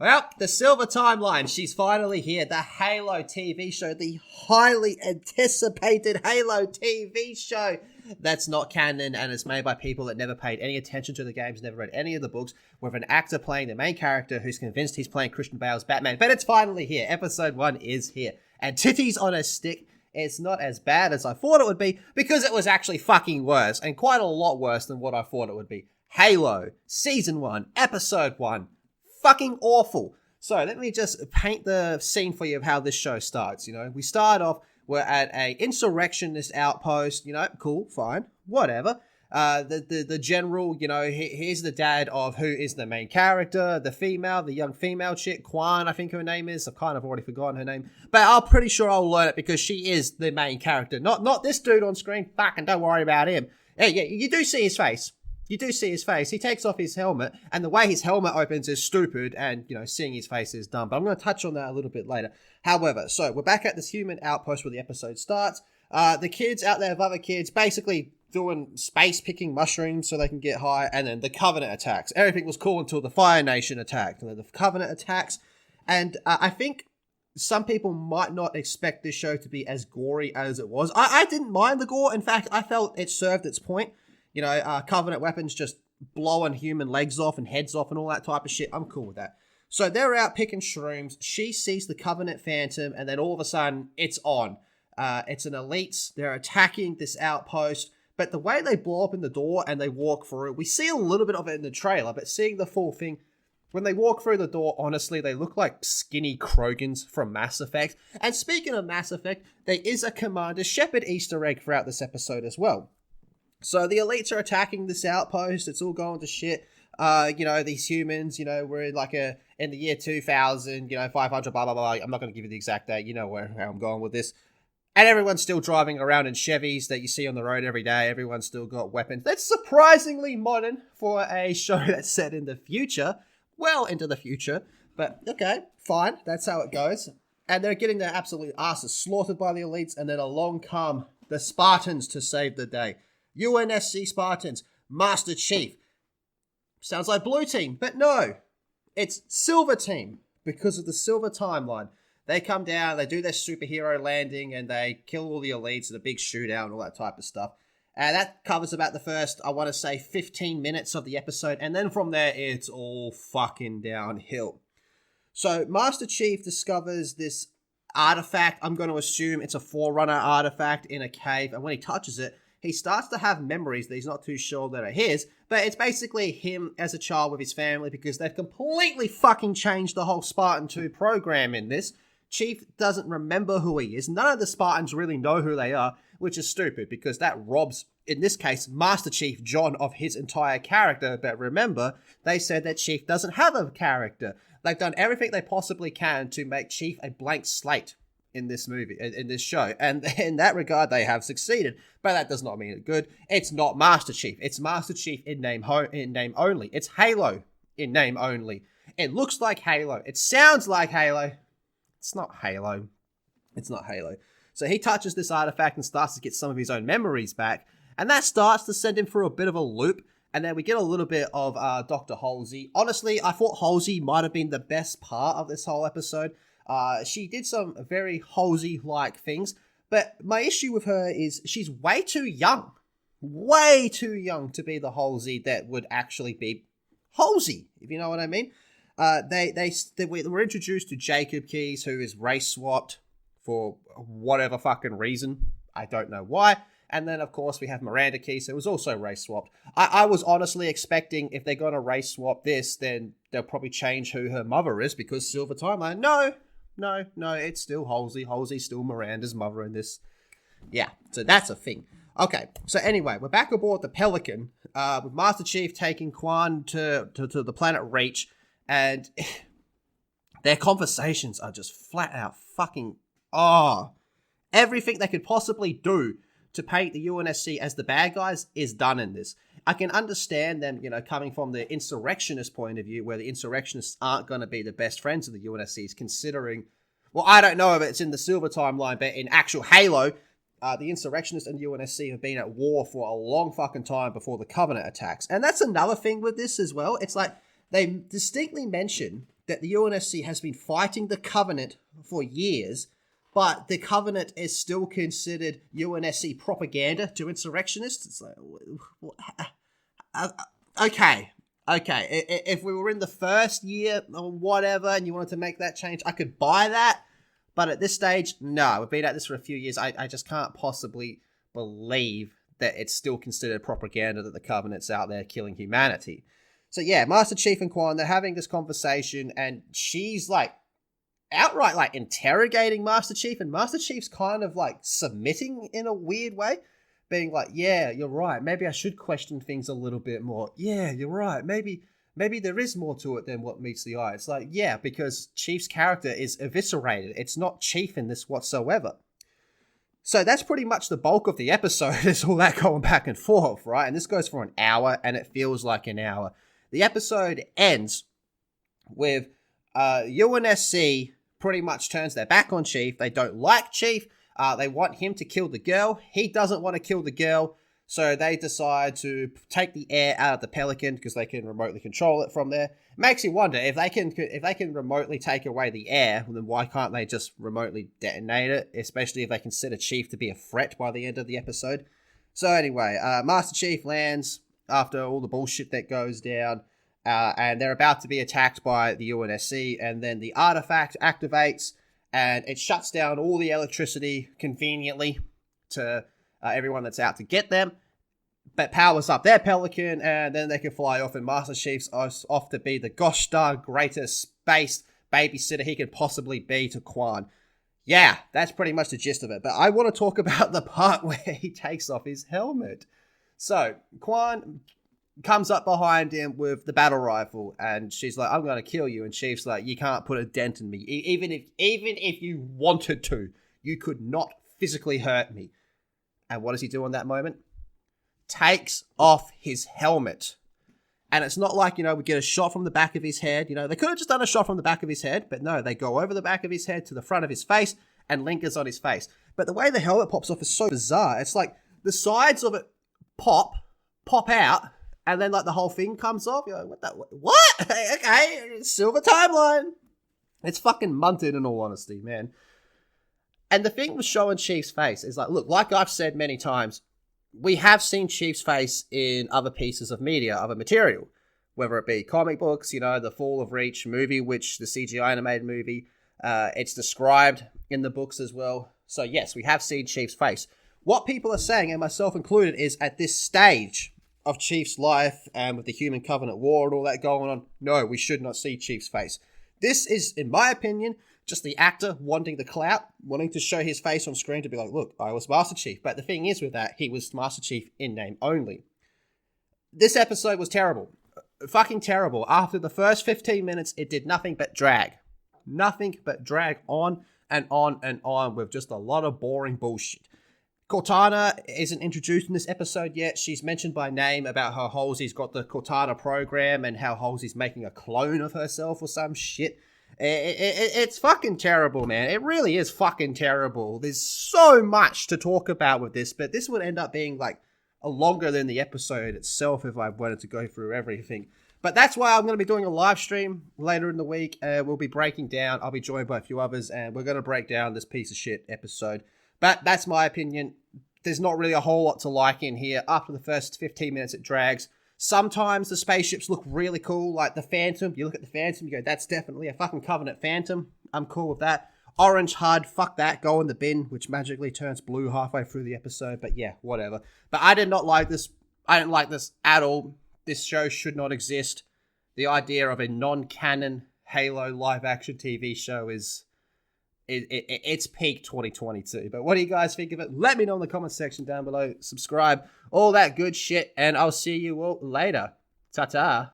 Well, the Silver Timeline, she's finally here. The Halo TV show, the highly anticipated Halo TV show that's not canon and it's made by people that never paid any attention to the games, never read any of the books, with an actor playing the main character who's convinced he's playing Christian Bale's Batman. But it's finally here. Episode 1 is here. And titties on a stick. It's not as bad as I thought it would be because it was actually fucking worse and quite a lot worse than what I thought it would be. Halo, Season 1, Episode 1. Fucking awful. So let me just paint the scene for you of how this show starts. You know, we start off, we're at a insurrectionist outpost. You know, cool, fine, whatever. The general, you know, here's the dad of who is the main character, the young female chick, Kwan, I think her name is. I've kind of already forgotten her name, but I'm pretty sure I'll learn it because she is the main character, not this dude on screen. Fucking don't worry about him. Yeah, you do see his face. You do see his face. He takes off his helmet, and the way his helmet opens is stupid, and, you know, seeing his face is dumb. But I'm going to touch on that a little bit later. However, so we're back at this human outpost where the episode starts. The kids out there with other kids basically doing space picking mushrooms so they can get high, and then the Covenant attacks. Everything was cool until the Fire Nation attacked, and then the Covenant attacks. And I think some people might not expect this show to be as gory as it was. I didn't mind the gore. In fact, I felt it served its point. You know, Covenant weapons just blowing human legs off and heads off and all that type of shit. I'm cool with that. So they're out picking shrooms. She sees the Covenant Phantom, and then all of a sudden, it's on. It's an elites. They're attacking this outpost. But the way they blow up in the door and they walk through, we see a little bit of it in the trailer, but seeing the full thing, when they walk through the door, honestly, they look like skinny Krogans from Mass Effect. And speaking of Mass Effect, there is a Commander Shepard Easter egg throughout this episode as well. So the elites are attacking this outpost. It's all going to shit. You know, these humans, you know, we're in the year 2000, you know, 500, blah, blah, blah. I'm not going to give you the exact date. You know how I'm going with this. And everyone's still driving around in Chevys that you see on the road every day. Everyone's still got weapons. That's surprisingly modern for a show that's set in the future. Well into the future. But, okay, fine. That's how it goes. And they're getting their absolute asses slaughtered by the elites. And then along come the Spartans to save the day. UNSC Spartans, Master Chief. Sounds like Blue Team, but no. It's Silver Team because of the Silver Timeline. They come down, they do their superhero landing, and they kill all the elites in a big shootout and all that type of stuff. And that covers about the first, I want to say, 15 minutes of the episode. And then from there, it's all fucking downhill. So Master Chief discovers this artifact. I'm going to assume it's a Forerunner artifact in a cave. And when he touches it, he starts to have memories that he's not too sure that are his, but it's basically him as a child with his family because they've completely fucking changed the whole Spartan 2 program in this. Chief doesn't remember who he is. None of the Spartans really know who they are, which is stupid because that robs, in this case, Master Chief John of his entire character. But remember, they said that Chief doesn't have a character. They've done everything they possibly can to make Chief a blank slate in this movie, in this show, and in that regard they have succeeded, but that does not mean it's good. It's not Master Chief. It's Master Chief in name only. It's Halo in name only. It looks like Halo. It sounds like Halo. It's not Halo. It's not Halo. So he touches this artifact and starts to get some of his own memories back, and that starts to send him through a bit of a loop. And then we get a little bit of Dr. Halsey. Honestly, I thought Halsey might have been the best part of this whole episode. She did some very Halsey-like things, but my issue with her is she's way too young. Way too young to be the Halsey that would actually be Halsey, if you know what I mean. They were introduced to Jacob Keyes, who is race swapped for whatever fucking reason. I don't know why. And then, of course, we have Miranda Keyes, who was also race swapped. I was honestly expecting if they're going to race swap this, then they'll probably change who her mother is because Silver Timeline. No, it's still Halsey. Halsey's still Miranda's mother in this. Yeah, so that's a thing. Okay, so anyway, we're back aboard the Pelican with Master Chief taking Kwan to the planet Reach, and their conversations are just flat out fucking... everything they could possibly do to paint the UNSC as the bad guys is done in this. I can understand them, you know, coming from the insurrectionist point of view, where the insurrectionists aren't going to be the best friends of the UNSCs, considering, well, I don't know if it's in the Silver Timeline, but in actual Halo, the insurrectionists and UNSC have been at war for a long fucking time before the Covenant attacks. And that's another thing with this as well. It's like, they distinctly mention that the UNSC has been fighting the Covenant for years, but the Covenant is still considered UNSC propaganda to insurrectionists. It's like, okay. If we were in the first year or whatever and you wanted to make that change, I could buy that. But at this stage, no. We've been at this for a few years. I just can't possibly believe that it's still considered propaganda that the Covenant's out there killing humanity. So yeah, Master Chief and Quan, they're having this conversation, and she's like outright like interrogating Master Chief, and Master Chief's kind of like submitting in a weird way, being like, yeah, you're right, maybe I should question things a little bit more. Yeah, you're right, maybe there is more to it than what meets the eye. It's like, yeah, because Chief's character is eviscerated. It's not Chief in this whatsoever. So that's pretty much the bulk of the episode, is all that going back and forth, right? And this goes for an hour, and it feels like an hour. The episode ends with UNSC pretty much turns their back on Chief. They don't like Chief. They want him to kill the girl. He doesn't want to kill the girl, so they decide to take the air out of the Pelican because they can remotely control it from there. It makes you wonder, if they can remotely take away the air, then why can't they just remotely detonate it? Especially if they consider Chief to be a threat by the end of the episode. So anyway, Master Chief lands after all the bullshit that goes down, and they're about to be attacked by the UNSC, and then the artifact activates, and it shuts down all the electricity conveniently to everyone that's out to get them, but powers up their Pelican, and then they can fly off, and Master Chief's off to be the gosh darn greatest space babysitter he could possibly be to Quan. Yeah, that's pretty much the gist of it, but I want to talk about the part where he takes off his helmet. So, Quan comes up behind him with the battle rifle, and she's like, I'm going to kill you. And Chief's like, you can't put a dent in me. Even if you wanted to, you could not physically hurt me. And what does he do in that moment? Takes off his helmet. And it's not like, we get a shot from the back of his head. They could have just done a shot from the back of his head, but no, they go over the back of his head to the front of his face and lingers on his face. But the way the helmet pops off is so bizarre. It's like the sides of it pop out, and then like the whole thing comes off. You're like, what? Okay, silver timeline. It's fucking munted, in all honesty, man. And the thing with showing Chief's face is like, look, like I've said many times, we have seen Chief's face in other pieces of media, other material, whether it be comic books, the Fall of Reach movie, which the CGI animated movie, it's described in the books as well. So yes, we have seen Chief's face. What people are saying, and myself included, is at this stage of Chief's life and with the Human Covenant War and all that going on, no, we should not see Chief's face. This is, in my opinion, just the actor wanting the clout, wanting to show his face on screen to be like, look, I was Master Chief. But the thing is with that, he was Master Chief in name only. This episode was terrible. Fucking terrible. After the first 15 minutes, it did nothing but drag. Nothing but drag on and on and on with just a lot of boring bullshit. Cortana isn't introduced in this episode yet. She's mentioned by name about how Halsey's got the Cortana program and how Halsey's making a clone of herself or some shit. It's fucking terrible, man. It really is fucking terrible. There's so much to talk about with this, but this would end up being like longer than the episode itself if I wanted to go through everything. But that's why I'm going to be doing a live stream later in the week. We'll be breaking down. I'll be joined by a few others, and we're going to break down this piece of shit episode. But that's my opinion. There's not really a whole lot to like in here. After the first 15 minutes, it drags. Sometimes the spaceships look really cool, like the Phantom. You look at the Phantom, you go, that's definitely a fucking Covenant Phantom. I'm cool with that. Orange HUD, fuck that, go in the bin, which magically turns blue halfway through the episode. But yeah, whatever. But I did not like this. I didn't like this at all. This show should not exist. The idea of a non-canon Halo live-action TV show is... It's peak 2022. But what do you guys think of it? Let me know in the comment section down below. Subscribe, all that good shit, and I'll see you all later. Ta-ta.